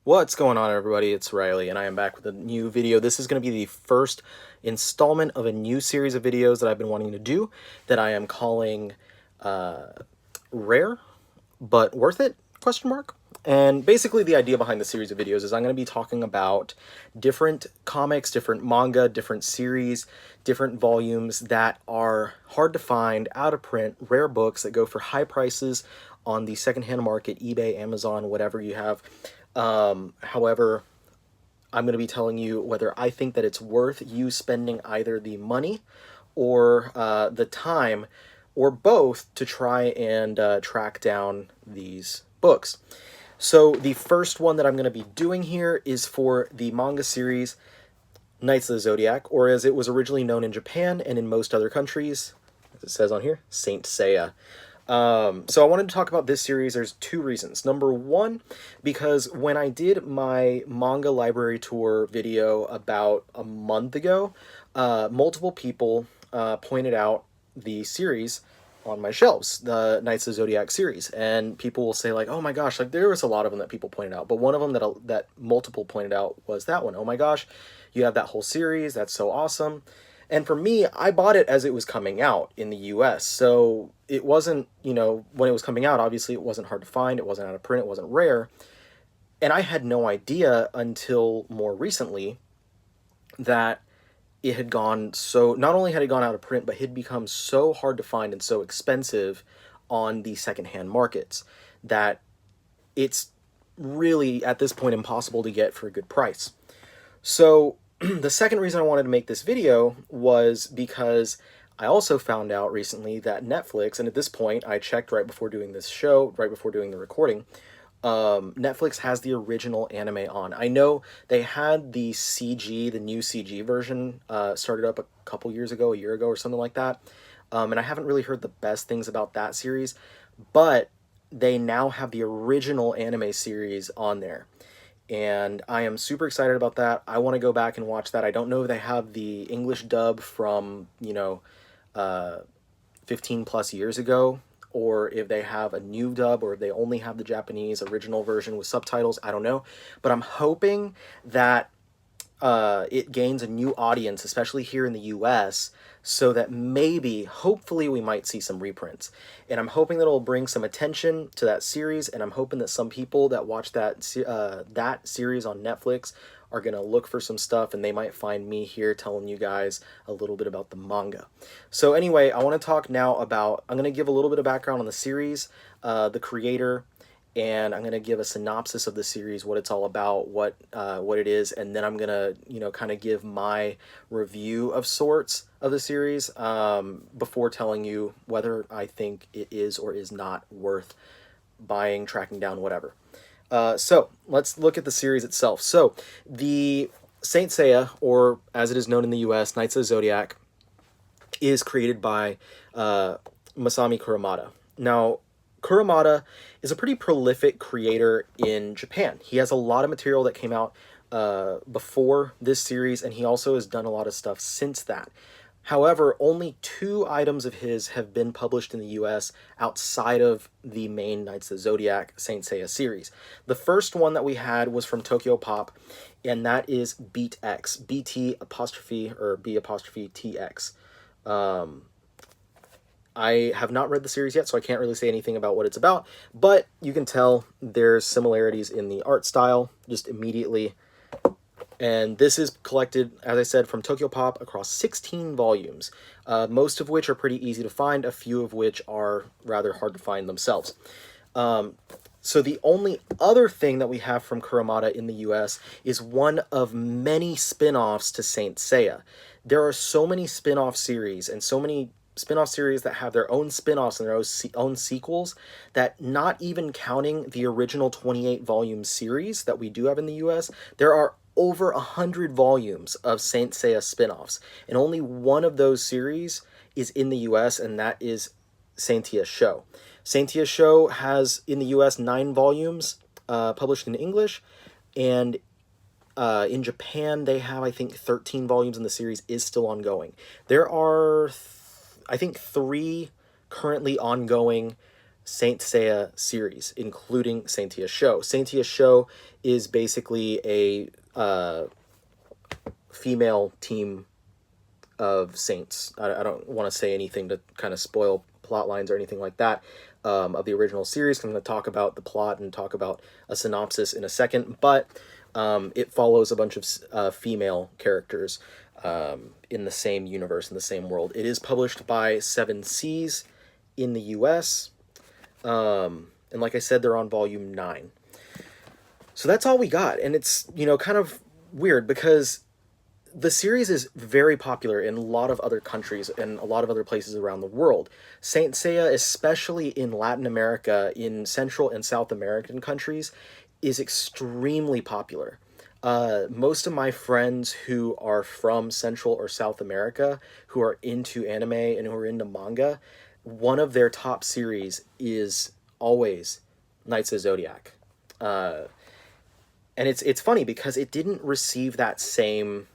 What's going on, everybody? It's Riley, and I am back with a new video. This is going to be the first installment of a new series of videos that I've been wanting to do that I am calling Rare But Worth It? Question mark. And basically the idea behind the series of videos is I'm going to be talking about different comics, different manga, different series, different volumes that are hard to find, out of print, rare books that go for high prices on the secondhand market, eBay, Amazon, whatever you have. However, I'm going to be telling you whether I think that it's worth you spending either the money or the time or both to try and track down these books. So the first one that I'm going to be doing here is for the manga series Knights of the Zodiac, or as it was originally known in Japan and in most other countries, as it says on here, Saint Seiya. So I wanted to talk about this series. There's two reasons. Number one, because when I did my manga library tour video about a month ago, multiple people pointed out the series on my shelves, the Knights of Zodiac series, and people will say like, "Oh my gosh!" Like there was a lot of them that people pointed out, but one of them that multiple pointed out was that one. Oh my gosh, you have that whole series. That's so awesome. And for me, I bought it as it was coming out in the US. So it wasn't, when it was coming out, obviously it wasn't hard to find. It wasn't out of print. It wasn't rare. And I had no idea until more recently that it had gone so, not only had it gone out of print, but had become so hard to find and so expensive on the secondhand markets that it's really, at this point, impossible to get for a good price. So the second reason I wanted to make this video was because I also found out recently that Netflix, and at this point I checked right before doing this show, right before doing the recording, Netflix has the original anime on. I know they had the CG, the new CG version, started up a couple years ago, a year ago or something like that, and I haven't really heard the best things about that series, but they now have the original anime series on there. And I am super excited about that. I want to go back and watch that. I don't know if they have the English dub from, 15 plus years ago, or if they have a new dub, or if they only have the Japanese original version with subtitles. I don't know. But I'm hoping that it gains a new audience, especially here in the US, so that maybe, hopefully, we might see some reprints. And I'm hoping that it'll bring some attention to that series, and I'm hoping that some people that watch that series on Netflix are going to look for some stuff, and they might find me here telling you guys a little bit about the manga. So anyway, I want to talk now about, I'm going to give a little bit of background on the series, the creator, and I'm going to give a synopsis of the series, what it's all about, what it is, and then I'm going to, kind of give my review of sorts of the series before telling you whether I think it is or is not worth buying, tracking down, whatever. So let's look at the series itself. So the Saint Seiya, or as it is known in the US, Knights of the Zodiac, is created by Masami Kurumada. Now, Kurumada is a pretty prolific creator in Japan. He has a lot of material that came out before this series, and he also has done a lot of stuff since that. However, only 2 items of his have been published in the US outside of the main Knights of the Zodiac Saint Seiya series. The first one that we had was from Tokyo Pop, and that is Beat X, BT apostrophe or B apostrophe TX. I have not read the series yet, so I can't really say anything about what it's about, but you can tell there's similarities in the art style just immediately. And this is collected, as I said, from Tokyo Pop across 16 volumes, most of which are pretty easy to find, a few of which are rather hard to find themselves. So the only other thing that we have from Kurumada in the US is one of many spin-offs to Saint Seiya. There are so many spin-off series and so many spin-off series that have their own spin-offs and their own sequels that, not even counting the original 28 volume series that we do have in the US, there are over 100 volumes of Saint Seiya spin-offs, and only one of those series is in the US, and that is Saint Seiya Show. Saint Seiya Show has in the US 9 volumes published in English, and in Japan they have, I think, 13 volumes, and the series is still ongoing. There are I think 3 currently ongoing Saint Seiya series, including Saint Seiya Show. Saint Seiya Show is basically a female team of saints. I don't want to say anything to kind of spoil plot lines or anything like that of the original series. I'm going to talk about the plot and talk about a synopsis in a second, but it follows a bunch of female characters in the same universe, in the same world. It is published by Seven Seas in the US. And like I said, they're on volume 9. So that's all we got. And it's, kind of weird because the series is very popular in a lot of other countries and a lot of other places around the world. Saint Seiya, especially in Latin America, in Central and South American countries, is extremely popular. Most of my friends who are from Central or South America, who are into anime and who are into manga, one of their top series is always Knights of Zodiac. And it's funny because it didn't receive that same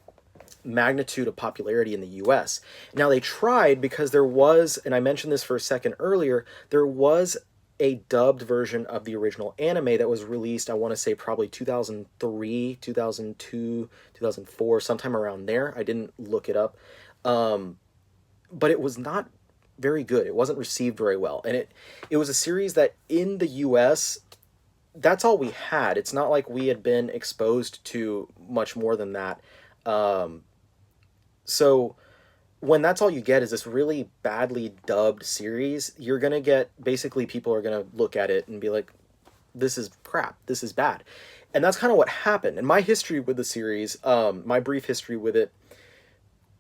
magnitude of popularity in the US. Now they tried because there was, and I mentioned this for a second earlier, there was a dubbed version of the original anime that was released, I want to say probably 2003, 2002, 2004, sometime around there. I didn't look it up. But it was not very good. It wasn't received very well. And it was a series that in the US, that's all we had. It's not like we had been exposed to much more than that. So when that's all you get is this really badly dubbed series, you're going to get, basically people are going to look at it and be like, this is crap, this is bad. And that's kind of what happened. And my history with the series, my brief history with it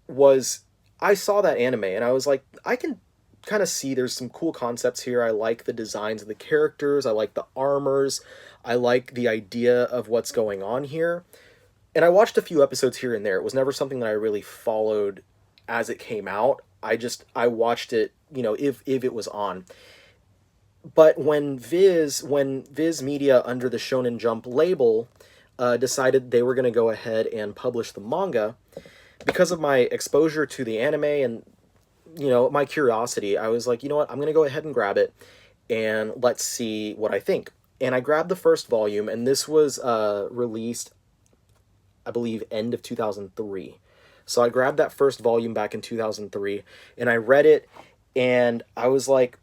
was, I saw that anime and I was like, I can kind of see there's some cool concepts here. I like the designs of the characters. I like the armors. I like the idea of what's going on here. And I watched a few episodes here and there. It was never something that I really followed as it came out. I watched it, if it was on. But when Viz Media under the Shonen Jump label decided they were going to go ahead and publish the manga, because of my exposure to the anime and, my curiosity, I was like, you know what, I'm going to go ahead and grab it and let's see what I think. And I grabbed the first volume, and this was released, I believe, end of 2003. So I grabbed that first volume back in 2003, and I read it, and I was like,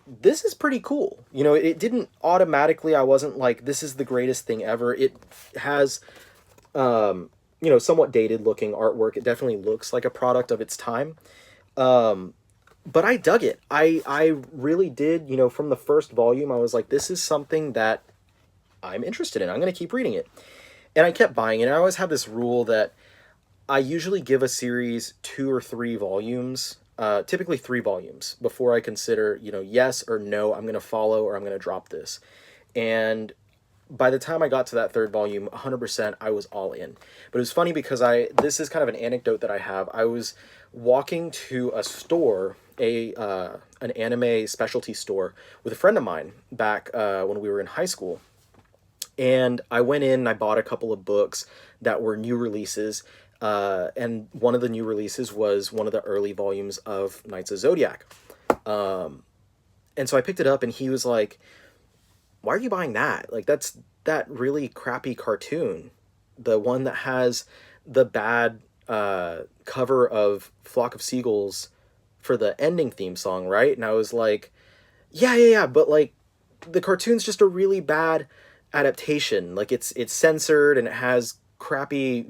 this is pretty cool. It didn't automatically, I wasn't like, this is the greatest thing ever. It has, somewhat dated looking artwork. It definitely looks like a product of its time. But I dug it. I really did, from the first volume, I was like, this is something that I'm interested in. I'm going to keep reading it. And I kept buying it. And I always have this rule that I usually give a series 2 or 3 volumes, typically 3 volumes, before I consider, yes or no, I'm going to follow or I'm going to drop this. And by the time I got to that 3rd volume, 100%, I was all in. But it was funny because this is kind of an anecdote that I have. I was walking to a store, an anime specialty store, with a friend of mine back when we were in high school. And I went in and I bought a couple of books that were new releases. And one of the new releases was one of the early volumes of Knights of Zodiac. And so I picked it up and he was like, why are you buying that? Like, that's that really crappy cartoon. The one that has the bad cover of Flock of Seagulls for the ending theme song, right? And I was like, yeah, but like, the cartoon's just a really bad adaptation. Like, it's censored and it has crappy,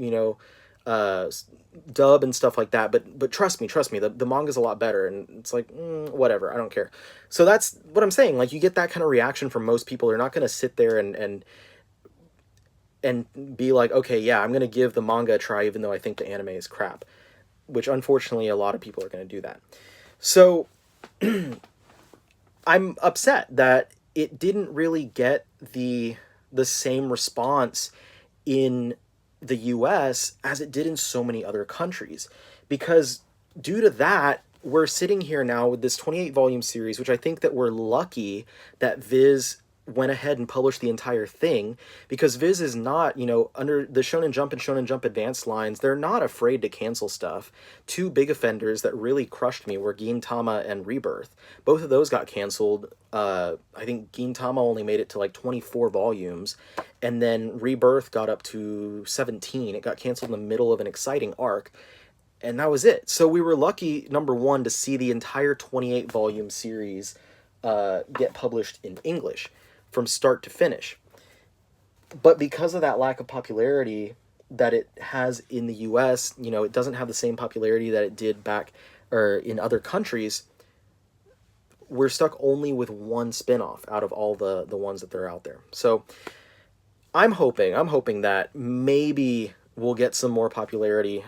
dub and stuff like that, but trust me, the manga's a lot better. And it's like, whatever, I don't care. So that's what I'm saying. Like, you get that kind of reaction from most people. They're not going to sit there and be like, okay, yeah, I'm going to give the manga a try even though I think the anime is crap, which unfortunately a lot of people are going to do that. So I'm upset that it didn't really get the same response in the US as it did in so many other countries, because due to that, we're sitting here now with this 28 volume series, which I think that we're lucky that Viz went ahead and published the entire thing, because Viz is not, you know, under the Shonen Jump and Shonen Jump Advanced lines, they're not afraid to cancel stuff. Two big offenders that really crushed me were Gintama and Rebirth. Both of those got canceled. I think Gintama only made it to like 24 volumes, and then Rebirth got up to 17. It got canceled in the middle of an exciting arc, and that was it. So we were lucky, number one, to see the entire 28-volume series get published in English from start to finish. But because of that lack of popularity that it has in the US, you know, it doesn't have the same popularity that it did back or in other countries. We're stuck only with one spin-off out of all the ones that are out there. So I'm hoping that maybe we'll get some more popularity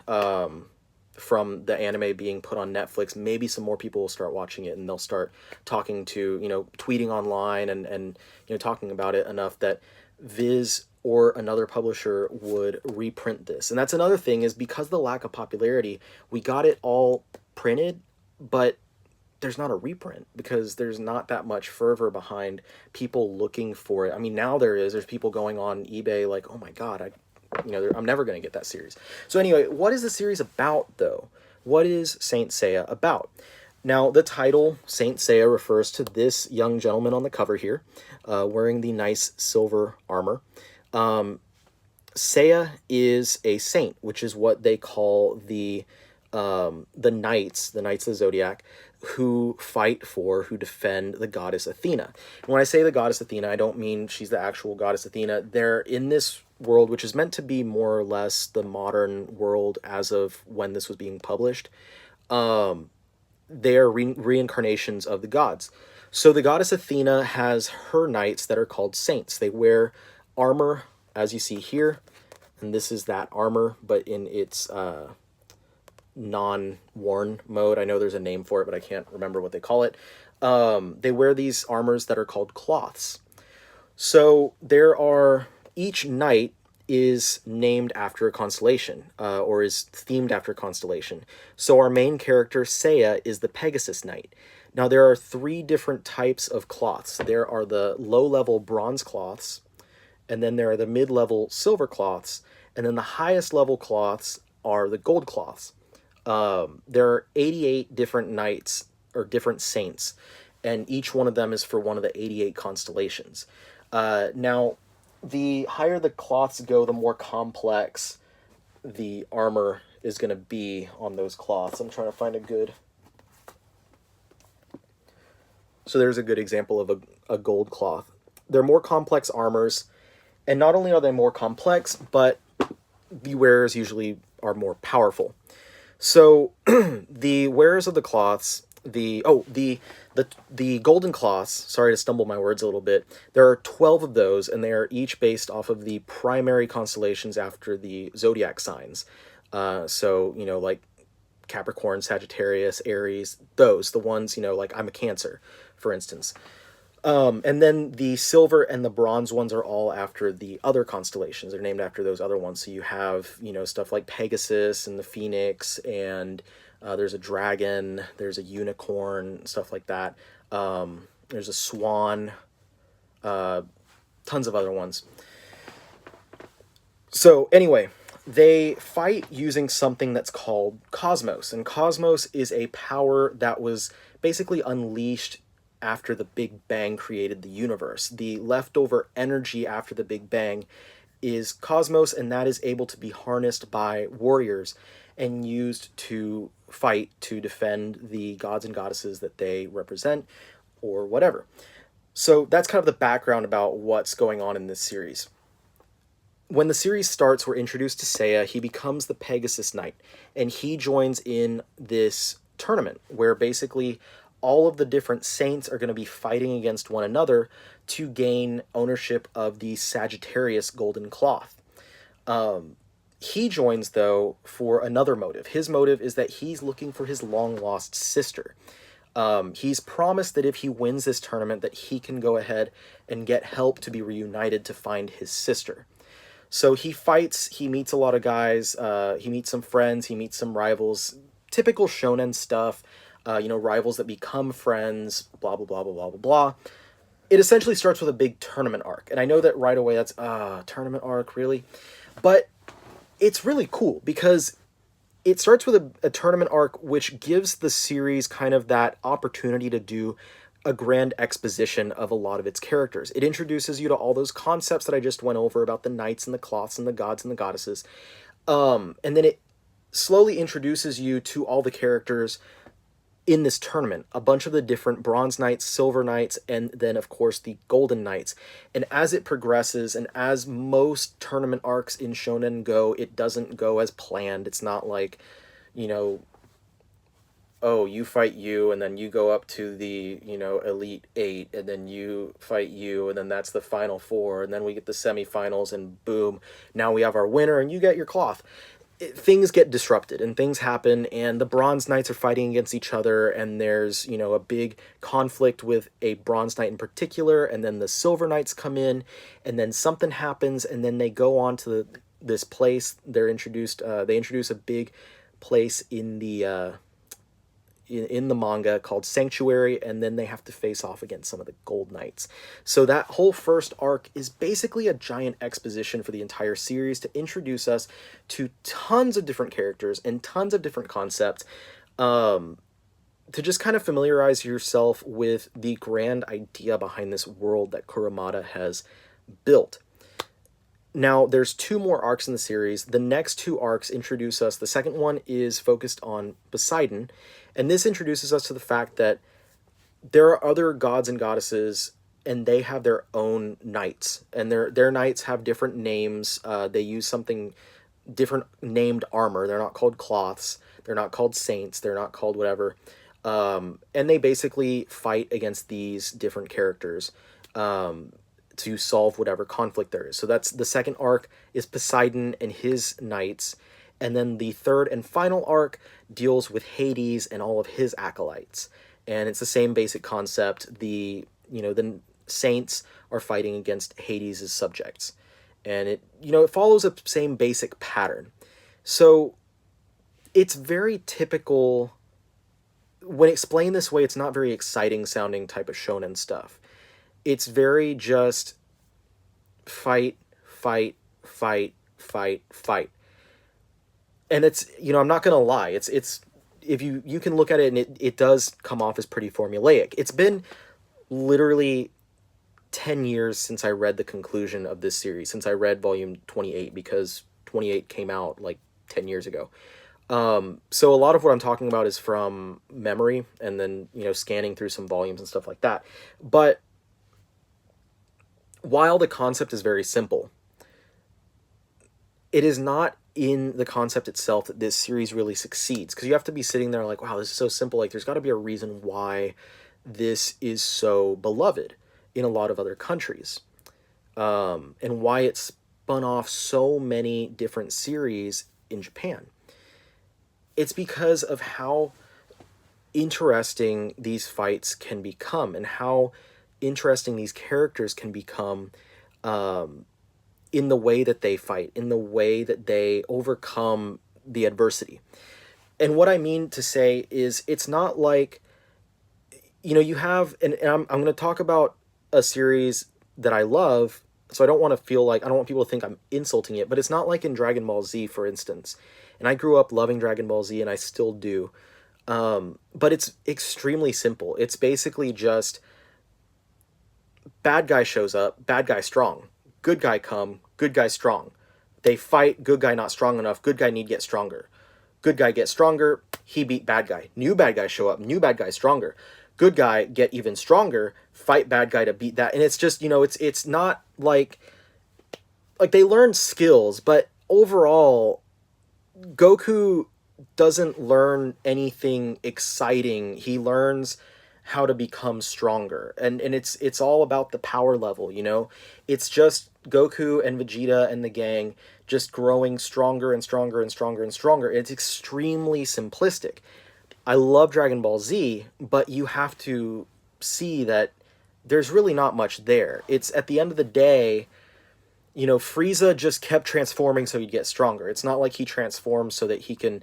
from the anime being put on Netflix. Maybe some more people will start watching it, and they'll start talking to, you know, tweeting online and you know, talking about it enough that Viz or another publisher would reprint this. And that's another thing, is because of the lack of popularity, we got it all printed, but there's not a reprint because there's not that much fervor behind people looking for it. I mean, now there's people going on eBay like, oh my God, I'm never going to get that series. So anyway, what is the series about, though? What is Saint Seiya about? Now, the title, Saint Seiya, refers to this young gentleman on the cover here, wearing the nice silver armor. Seiya is a saint, which is what they call the knights of the Zodiac, who defend the goddess Athena. And when I say the goddess Athena, I don't mean she's the actual goddess Athena. They're in this world, which is meant to be more or less the modern world as of when this was being published. They are reincarnations of the gods. So the goddess Athena has her knights that are called saints. They wear armor, as you see here, and this is that armor, but in its non-worn mode. I know there's a name for it, but I can't remember what they call it. They wear these armors that are called cloths. So each knight is named after a constellation, or is themed after a constellation. So our main character, Seiya, is the Pegasus Knight. Now, there are 3 different types of cloths. There are the low-level bronze cloths, and then there are the mid-level silver cloths, and then the highest-level cloths are the gold cloths. There are 88 different knights, or different saints, and each one of them is for one of the 88 constellations. Now, the higher the cloths go, the more complex the armor is going to be on those cloths. I'm trying to find a good... So there's a good example of a gold cloth. They're more complex armors, and not only are they more complex, but the wearers usually are more powerful. So the wearers of the cloths, the golden cloths, sorry to stumble my words a little bit, there are 12 of those, and they are each based off of the primary constellations after the Zodiac signs. So, you know, like Capricorn, Sagittarius, Aries, the ones, you know, like I'm a Cancer, for instance. And then the silver and the bronze ones are all after the other constellations. They're named after those other ones. So you have, you know, stuff like Pegasus and the Phoenix, and there's a dragon, there's a unicorn, stuff like that. There's a swan, tons of other ones. So anyway, they fight using something that's called Cosmos. And Cosmos is a power that was basically unleashed after the Big Bang created the universe. The leftover energy after the Big Bang is Cosmos, and that is able to be harnessed by warriors and used to fight to defend the gods and goddesses that they represent, or whatever. So that's kind of the background about what's going on in this series. When the series starts, we're introduced to Seiya. He becomes the Pegasus Knight, and he joins in this tournament where basically all of the different saints are going to be fighting against one another to gain ownership of the Sagittarius golden cloth. He joins, though, for another motive. His motive is that he's looking for his long-lost sister. He's promised that if he wins this tournament, that he can go ahead and get help to be reunited to find his sister. So he fights, he meets a lot of guys, he meets some friends, he meets some rivals, typical shonen stuff, you know, rivals that become friends, blah, blah, blah, blah, blah, blah, blah. it essentially starts with a big tournament arc. And I know that right away that's, tournament arc, really? But it's really cool because it starts with a tournament arc, which gives the series kind of that opportunity to do a grand exposition of a lot of its characters. It introduces you to all those concepts that I just went over about the knights and the cloths and the gods and the goddesses. And then it slowly introduces you to all the characters in this tournament, a bunch of the different bronze knights, silver knights, and then of course the golden knights. And as it progresses, and as most tournament arcs in shonen go, it doesn't go as planned. It's not like, you know, oh, you fight you, and then you go up to the, you know, Elite Eight, and then you fight you, and then that's the Final Four, and then we get the semifinals, and boom, now we have our winner, and you get your cloth. Things get disrupted, and things happen, and the Bronze Knights are fighting against each other, and there's, you know, a big conflict with a Bronze Knight in particular, and then the Silver Knights come in, and then something happens, and then they go on to this place. They're introduced, they introduce a big place in the manga called Sanctuary, and then they have to face off against some of the Gold Knights. So that whole first arc is basically a giant exposition for the entire series to introduce us to tons of different characters and tons of different concepts, to just kind of familiarize yourself with the grand idea behind this world that Kurumada has built. Now, there's 2 more arcs in the series. The next 2 arcs introduce us. The second one is focused on Poseidon, and this introduces us to the fact that there are other gods and goddesses, and they have their own knights, and their knights have different names. They use something different named armor. They're not called cloths. They're not called saints. They're not called whatever. And they basically fight against these different characters to solve whatever conflict there is. So that's the second arc, is Poseidon and his knights. And then the third and final arc deals with Hades and all of his acolytes. And it's the same basic concept. The saints are fighting against Hades' subjects. And it follows the same basic pattern. So it's very typical. When explained this way, it's not very exciting sounding type of shonen stuff. It's very just fight, fight, fight, fight, fight. And it's, I'm not going to lie. It's if you can look at it, and it does come off as pretty formulaic. It's been literally 10 years since I read the conclusion of this series, since I read volume 28, because 28 came out like 10 years ago. So a lot of what I'm talking about is from memory, and then, scanning through some volumes and stuff like that. But while the concept is very simple, it is not in the concept itself that this series really succeeds, because you have to be sitting there like, wow, this is so simple. Like, there's got to be a reason why this is so beloved in a lot of other countries, and why it's spun off so many different series in Japan. It's because of how interesting these fights can become, and how interesting these characters can become, in the way that they fight, in the way that they overcome the adversity. And what I mean to say is, it's not like, you have, and I'm going to talk about a series that I love, so I don't want people to think I'm insulting it, but it's not like in Dragon Ball Z, for instance. And I grew up loving Dragon Ball Z, and I still do. But it's extremely simple. It's basically just, bad guy shows up, bad guy strong. Good guy come, good guy strong. They fight, good guy not strong enough, good guy need get stronger. Good guy get stronger, he beat bad guy. New bad guy show up, new bad guy stronger. Good guy get even stronger, fight bad guy to beat that. And it's just, it's not like they learn skills, but overall, Goku doesn't learn anything exciting. He learns how to become stronger, and it's all about the power level. It's just Goku and Vegeta and the gang just growing stronger and stronger and stronger and stronger. It's extremely simplistic. I love Dragon Ball Z, but you have to see that there's really not much there. It's, at the end of the day, Frieza just kept transforming so he'd get stronger. It's not like he transforms so that he can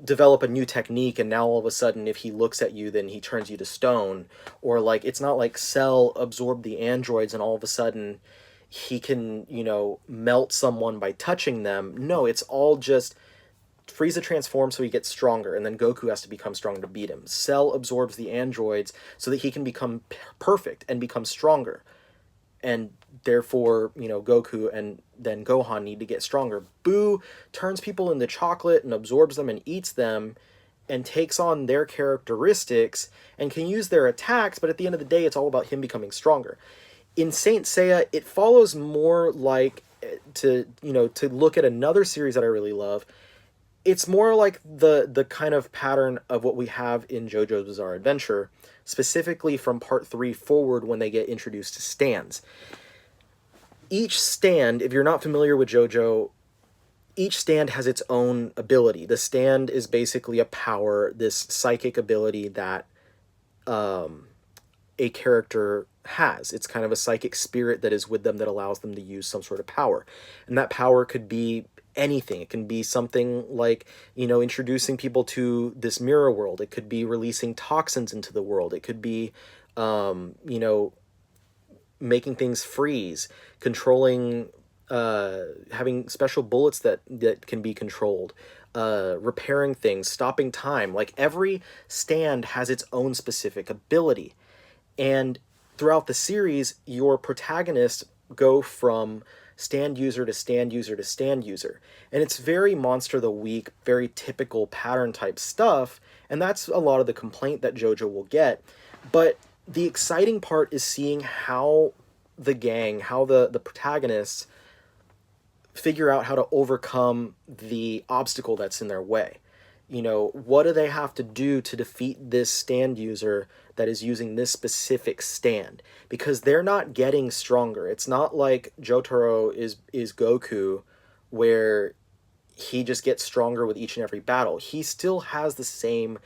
develop a new technique, and now all of a sudden if he looks at you then he turns you to stone. Or like, it's not like Cell absorbed the androids and all of a sudden he can, you know, melt someone by touching them. No, it's all just Frieza transforms so he gets stronger, and then Goku has to become stronger to beat him. Cell absorbs the androids so that he can become perfect and become stronger. And therefore, you know, Goku and then Gohan need to get stronger. Boo turns people into chocolate and absorbs them and eats them and takes on their characteristics and can use their attacks, but at the end of the day, it's all about him becoming stronger. In Saint Seiya, it follows more like, to, you know, to look at another series that I really love, it's more like the kind of pattern of what we have in JoJo's Bizarre Adventure, specifically from part 3 forward when they get introduced to stands. Each stand, if you're not familiar with JoJo, each stand has its own ability. The stand is basically a power, this psychic ability that a character has. It's kind of a psychic spirit that is with them that allows them to use some sort of power. And that power could be anything. It can be something like, you know, introducing people to this mirror world. It could be releasing toxins into the world. It could be, you know, making things freeze, controlling, having special bullets that can be controlled, repairing things, stopping time. Like, every stand has its own specific ability. And throughout the series, your protagonists go from stand user to stand user to stand user. And it's very Monster of the Week, very typical pattern type stuff, and that's a lot of the complaint that JoJo will get. But the exciting part is seeing how the gang, how the protagonists figure out how to overcome the obstacle that's in their way. You know, what do they have to do to defeat this stand user that is using this specific stand? Because they're not getting stronger. It's not like Jotaro is Goku, where he just gets stronger with each and every battle. He still has the same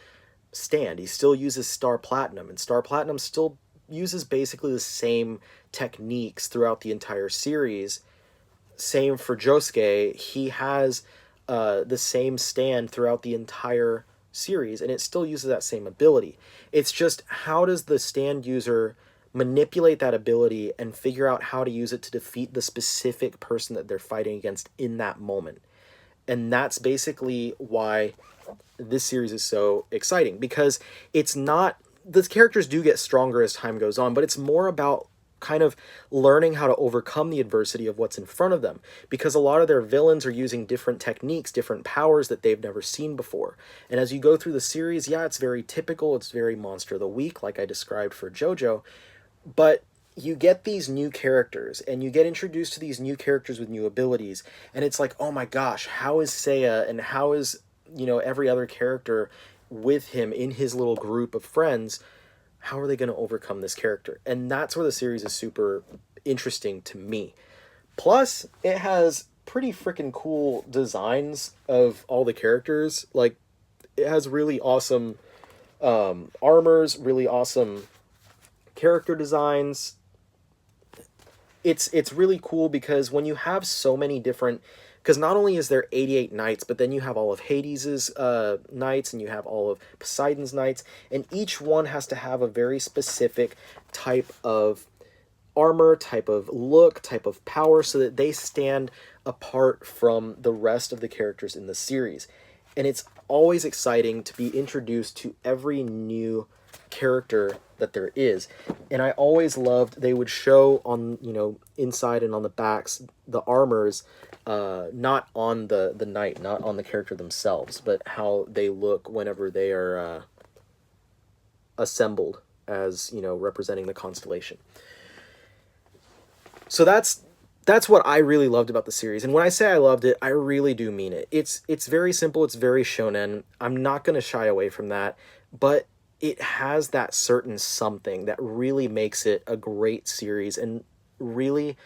stand. He still uses Star Platinum, and Star Platinum still uses basically the same techniques throughout the entire series. Same for Josuke. He has the same stand throughout the entire series, and it still uses that same ability. It's just, how does the stand user manipulate that ability and figure out how to use it to defeat the specific person that they're fighting against in that moment? And that's basically why this series is so exciting, because it's not, the characters do get stronger as time goes on, but it's more about kind of learning how to overcome the adversity of what's in front of them, because a lot of their villains are using different techniques, different powers that they've never seen before. And as you go through the series, yeah, it's very typical, it's very Monster of the Week, like I described for JoJo, but you get these new characters, and you get introduced to these new characters with new abilities, and it's like, oh my gosh, how is Seiya, and how is, you know, every other character with him in his little group of friends, how are they going to overcome this character? And that's where the series is super interesting to me. Plus, it has pretty freaking cool designs of all the characters. Like, it has really awesome armors, really awesome character designs. It's really cool because when you have so many different, because not only is there 88 knights, but then you have all of Hades' knights, and you have all of Poseidon's knights, and each one has to have a very specific type of armor, type of look, type of power, so that they stand apart from the rest of the characters in the series. And it's always exciting to be introduced to every new character that there is. And I always loved, they would show on, you know, inside and on the backs, the armors, not on the knight, not on the character themselves, but how they look whenever they are assembled as, you know, representing the constellation. So that's what I really loved about the series. And when I say I loved it, I really do mean it. It's very simple, it's very shonen. I'm not going to shy away from that, but it has that certain something that really makes it a great series and really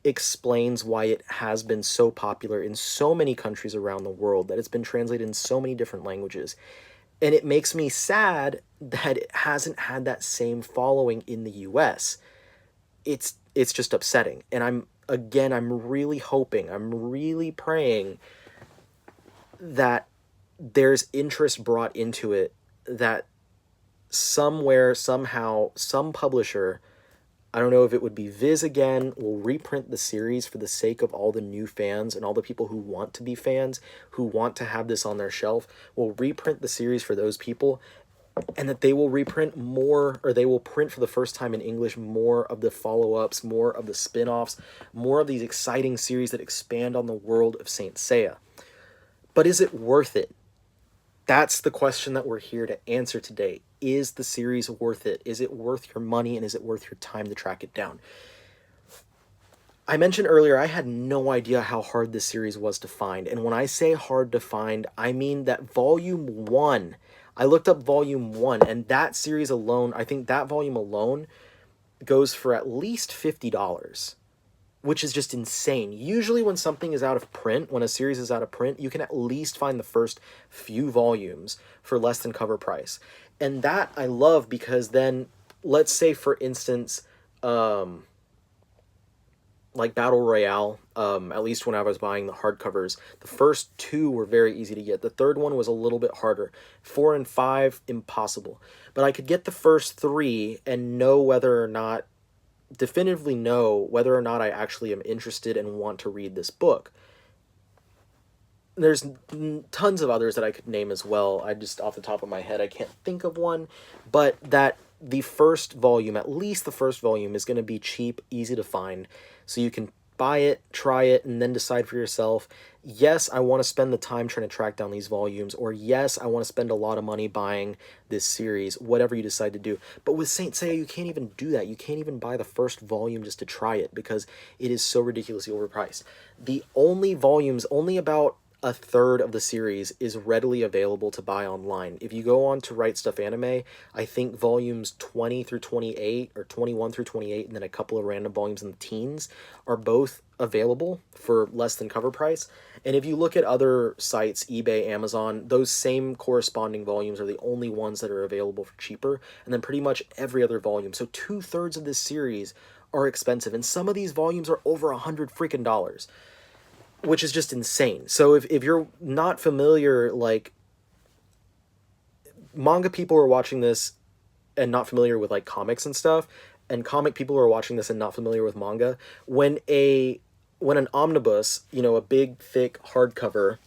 explains why it has been so popular in so many countries around the world, that it's been translated in so many different languages. And it makes me sad that it hasn't had that same following in the US. It's just upsetting. And I'm really hoping, I'm really praying that there's interest brought into it that somewhere, somehow, some publisher, I don't know if it would be Viz again, will reprint the series for the sake of all the new fans and all the people who want to be fans, who want to have this on their shelf, will reprint the series for those people, and that they will reprint more, or they will print for the first time in English more of the follow-ups, more of the spin-offs, more of these exciting series that expand on the world of Saint Seiya. But is it worth it? That's the question that we're here to answer today. Is the series worth it? Is it worth your money, and is it worth your time to track it down? I mentioned earlier I had no idea how hard this series was to find, and when I say hard to find, I mean that Volume 1, I looked up Volume 1, and that series alone, I think that volume alone goes for at least $50. Which is just insane. Usually when something is out of print, when a series is out of print, you can at least find the first few volumes for less than cover price. And that I love, because then, let's say for instance, like Battle Royale, at least when I was buying the hardcovers, the first two were very easy to get. The third one was a little bit harder. 4 and 5, impossible. But I could get the first 3 and know whether or not, definitively know whether or not I actually am interested and want to read this book. There's tons of others that I could name as well. I just, off the top of my head, I can't think of one, but that the first volume, at least the first volume, is going to be cheap, easy to find, so you can buy it, try it, and then decide for yourself, yes, I want to spend the time trying to track down these volumes, or yes, I want to spend a lot of money buying this series, whatever you decide to do. But with Saint Seiya, you can't even do that. You can't even buy the first volume just to try it, because it is so ridiculously overpriced. The only volumes, only about a third of the series is readily available to buy online. If you go on to Right Stuff Anime, I think volumes 20 through 28, or 21 through 28, and then a couple of random volumes in the teens are both available for less than cover price. And if you look at other sites, eBay, Amazon, those same corresponding volumes are the only ones that are available for cheaper, and then pretty much every other volume. So 2/3 of this series are expensive, and some of these volumes are over $100 freaking dollars, which is just insane. So if you're not familiar, like, manga people are watching this and not familiar with, like, comics and stuff, and comic people are watching this and not familiar with manga, when an omnibus, you know, a big, thick hardcover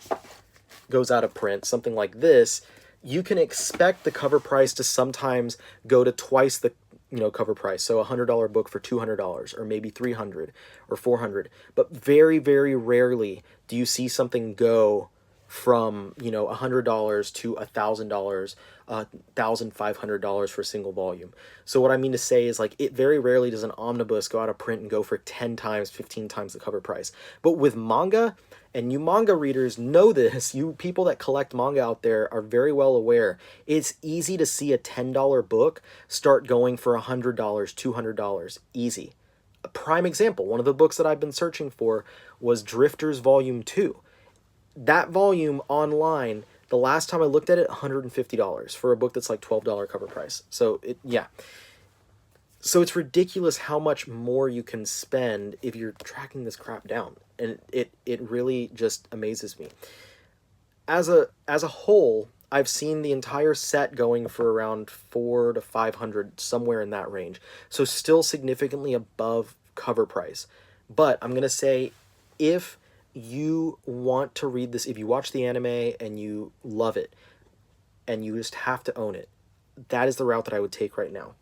goes out of print, something like this, you can expect the cover price to sometimes go to twice the, you know, cover price. So a $100 book for $200, or maybe $300 or $400. But very, very rarely do you see something go from, you know, $100 to $1,000, $1,500 for a single volume. So what I mean to say is, like, it very rarely does an omnibus go out of print and go for 10 times, 15 times the cover price. But with manga, and you manga readers know this, you people that collect manga out there are very well aware, it's easy to see a $10 book start going for $100, $200, easy. A prime example, one of the books that I've been searching for was Drifters Volume 2. That volume online, the last time I looked at it, $150 for a book that's like $12 cover price. So yeah. So it's ridiculous how much more you can spend if you're tracking this crap down. And it really just amazes me. As a whole, I've seen the entire set going for around $400 to $500, somewhere in that range. So still significantly above cover price. But I'm going to say, if you want to read this, if you watch the anime and you love it, and you just have to own it, that is the route that I would take right now.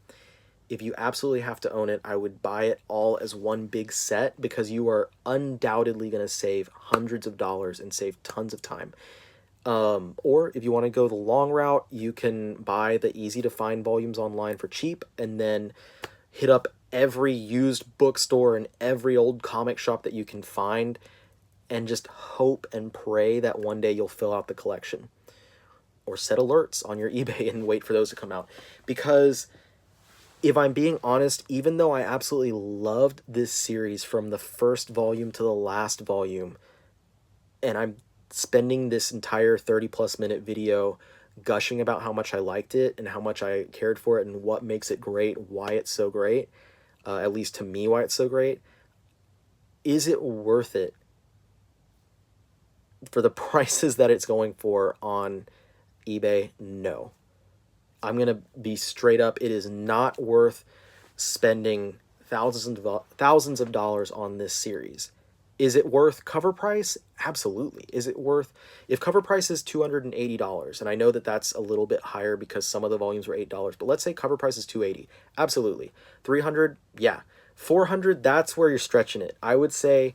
If you absolutely have to own it, I would buy it all as one big set, because you are undoubtedly going to save hundreds of dollars and save tons of time. Or if you want to go the long route, you can buy the easy to find volumes online for cheap, and then hit up every used bookstore and every old comic shop that you can find, and just hope and pray that one day you'll fill out the collection. Or set alerts on your eBay and wait for those to come out. Because if I'm being honest, even though I absolutely loved this series from the first volume to the last volume, and I'm spending this entire 30+ minute video gushing about how much I liked it and how much I cared for it and what makes it great, why it's so great, at least to me, why it's so great, is it worth it? for the prices that it's going for on eBay, no. I'm going to be straight up. It is not worth spending thousands of dollars on this series. Is it worth cover price? Absolutely. Is it worth, if cover price is $280, and I know that that's a little bit higher because some of the volumes were $8, but let's say cover price is $280. Absolutely. $300, yeah. $400, that's where you're stretching it. I would say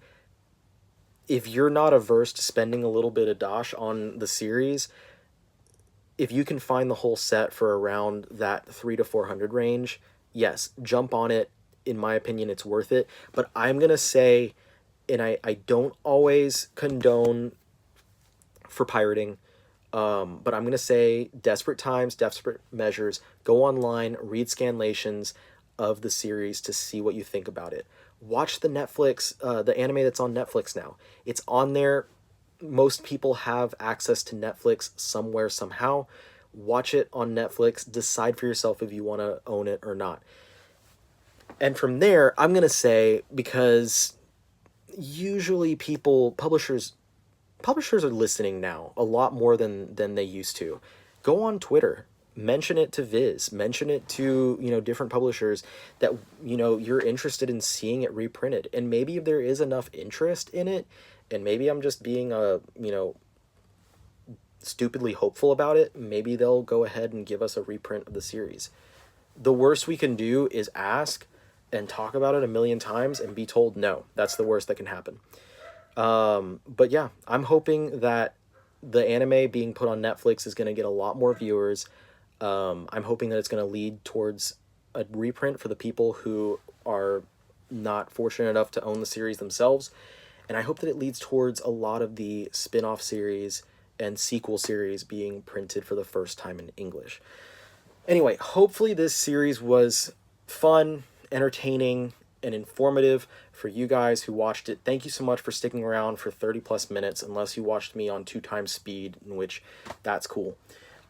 if you're not averse to spending a little bit of dosh on the series, if you can find the whole set for around that $300 to $400 range, yes, jump on it. In my opinion, it's worth it. But I'm going to say, and I don't always condone for pirating, but I'm going to say desperate times, desperate measures. Go online, read scanlations of the series to see what you think about it. Watch the Netflix, the anime that's on Netflix now. It's on there. Most people have access to Netflix somewhere, somehow. Watch it on Netflix. Decide for yourself if you want to own it or not. And from there, I'm going to say, because usually publishers are listening now a lot more than they used to. Go on Twitter, mention it to Viz, mention it to, different publishers that, you're interested in seeing it reprinted. And maybe if there is enough interest in it, and maybe I'm just being stupidly hopeful about it, maybe they'll go ahead and give us a reprint of the series. The worst we can do is ask and talk about it a million times and be told no. That's the worst that can happen. But yeah, I'm hoping that the anime being put on Netflix is going to get a lot more viewers. I'm hoping that it's going to lead towards a reprint for the people who are not fortunate enough to own the series themselves. And I hope that it leads towards a lot of the spin-off series and sequel series being printed for the first time in English. Anyway, hopefully this series was fun, entertaining, and informative for you guys who watched it. Thank you so much for sticking around for 30 plus minutes, unless you watched me on 2x speed, in which that's cool.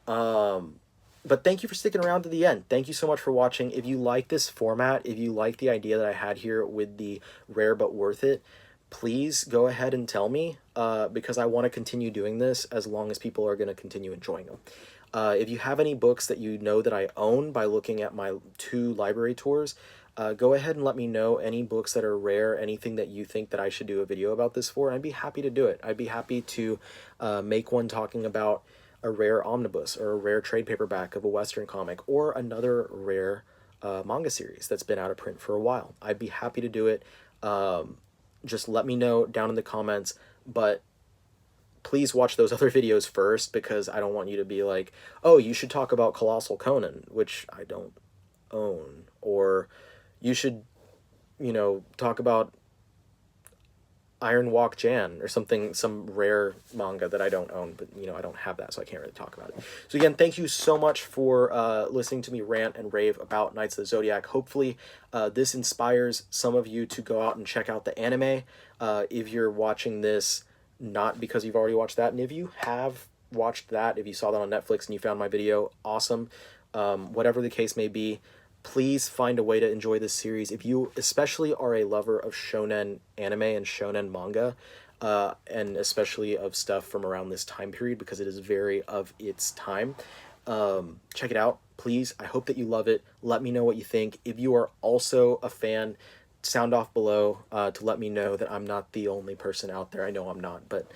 But thank you for sticking around to the end. Thank you so much for watching. If you like this format, if you like the idea that I had here with the rare but worth it, please go ahead and tell me, because I want to continue doing this as long as people are going to continue enjoying them. If you have any books that you know that I own by looking at my 2 library tours, go ahead and let me know any books that are rare, anything that you think that I should do a video about this for. I'd be happy to do it. I'd be happy to make one talking about a rare omnibus or a rare trade paperback of a Western comic or another rare manga series that's been out of print for a while. I'd be happy to do it. Just let me know down in the comments, but please watch those other videos first, because I don't want you to be like, oh, you should talk about Colossal Conan, which I don't own, or you should, talk about Iron Walk Jan or something, some rare manga that I don't own, but, I don't have that, so I can't really talk about it. So again, thank you so much for listening to me rant and rave about Knights of the Zodiac. Hopefully this inspires some of you to go out and check out the anime. If you're watching this not because you've already watched that, and if you have watched that, if you saw that on Netflix and you found my video, awesome. Whatever the case may be, please find a way to enjoy this series. If you especially are a lover of shonen anime and shonen manga, and especially of stuff from around this time period, because it is very of its time, check it out, please. I hope that you love it. Let me know what you think. If you are also a fan, sound off below to let me know that I'm not the only person out there. I know I'm not, but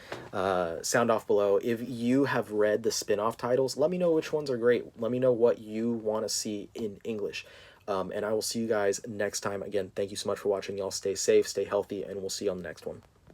sound off below. If you have read the spin-off titles, let me know which ones are great. Let me know what you want to see in English. And I will see you guys next time. Again, thank you so much for watching. Y'all stay safe, stay healthy, and we'll see you on the next one.